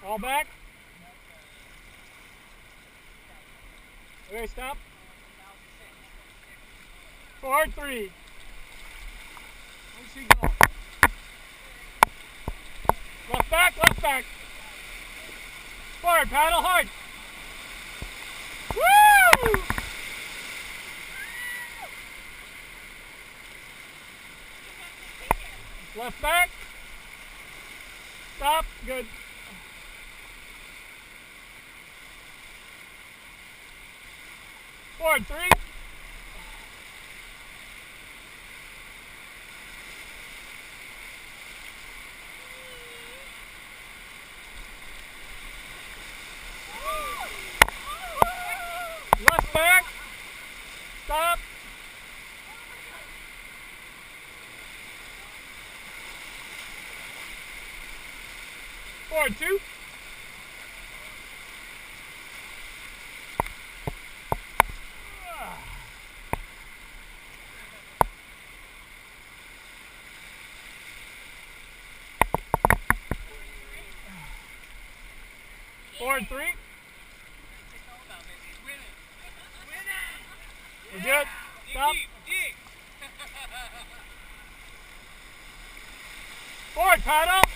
Ball back. Okay, stop. Forward 3. Where's she going? Left back, left back. Forward, paddle hard. Woo! Left back. Stop. Good. Forward 3. Left back. Stop. Forward 2. Forward 3. We're good. Stop. Forward paddle.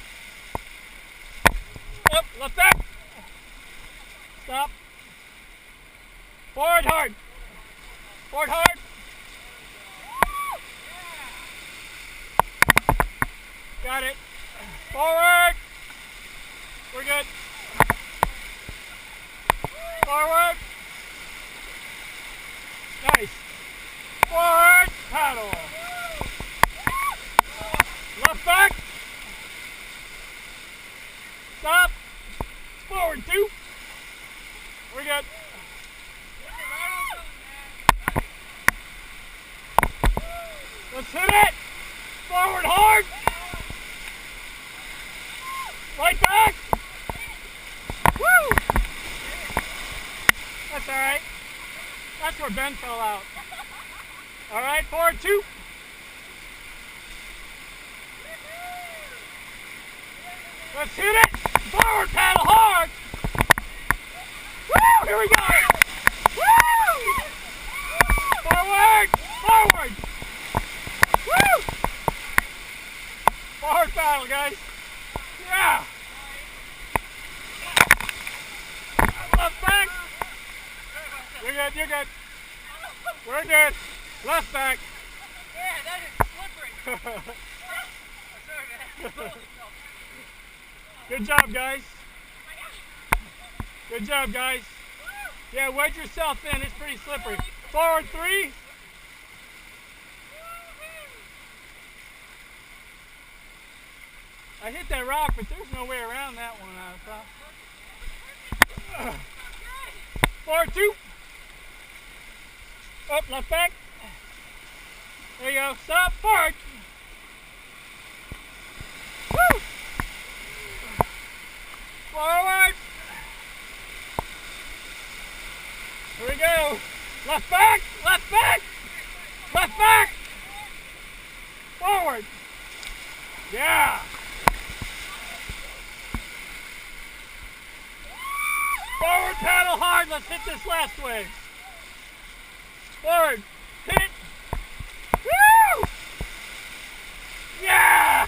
Up, left back. Stop. Forward hard. Forward hard. Got it. Forward. We're good. Forward. Nice. Forward paddle. Left back. Stop. Forward 2. We're good. Let's hit it. Forward hard. Right back. Woo. That's all right. That's where Ben fell out. All right, forward 2. Let's hit it. Forward paddle hard. Woo! Here we go. Woo! Forward. Forward. Woo! Forward paddle, guys. Yeah. Left back. You're good, you're good. We're good. Left back. Yeah, that is slippery. Sorry, man. Good job, guys. Good job, guys. Yeah, wedge yourself in. It's pretty slippery. Forward 3. I hit that rock, but there's no way around that one, I thought. Forward 2. Up, left back. There you go. Stop. Forward. Woo! Forward. Here we go. Left back. Left back. Left back. Forward. Yeah. Forward paddle hard. Let's hit this last wave. Forward. Hit. Woo! Yeah!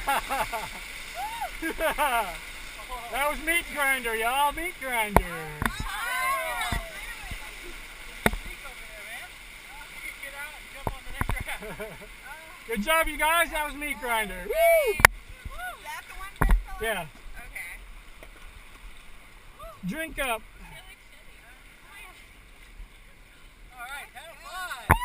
That was meat grinder, y'all. Meat grinder. Good job, you guys. That was meat grinder. Woo! That's the one Yeah. Okay. Drink up. Alright, have fun.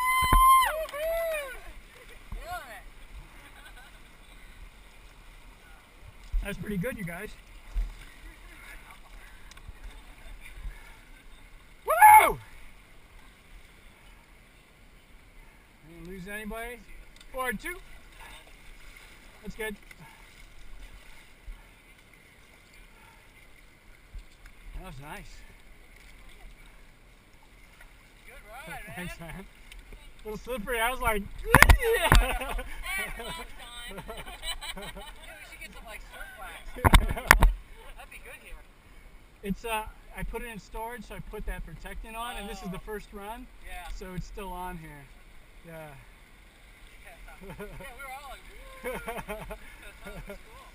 That's pretty good, you guys. Woo! Didn't lose anybody. Forward 2. That's good. That was nice. Good ride, man. Thanks, man. A little slippery. I was like, Yeah. And last time. Yeah, we should get some like surf wax. That'd be good here. It's I put it in storage, so I put that protectant on, and this is the first run, Yeah. so it's still on here. Yeah. Yeah, we were all like, woo. That was cool.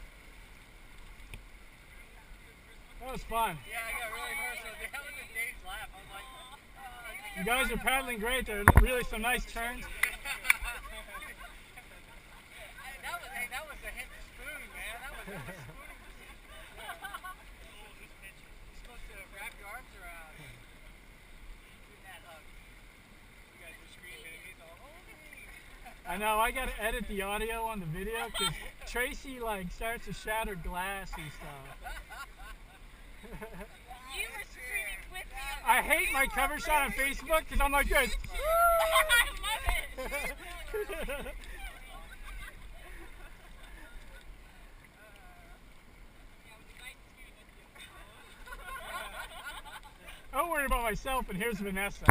That was fun. Yeah, I got really nervous. That was a Dave's laugh. I was like, You guys are paddling great. There are really some nice turns. that was a hit spoon, man. That was spooning. You're supposed to wrap your arms around. Give that hug. You guys were screaming. He's all, oh, I know. I got to edit the audio on the video because Tracy like starts to shatter glass and stuff. You were screaming with me. I hate my cover shot on Facebook because I'm like this. I love it. I don't worry about myself, and here's Vanessa.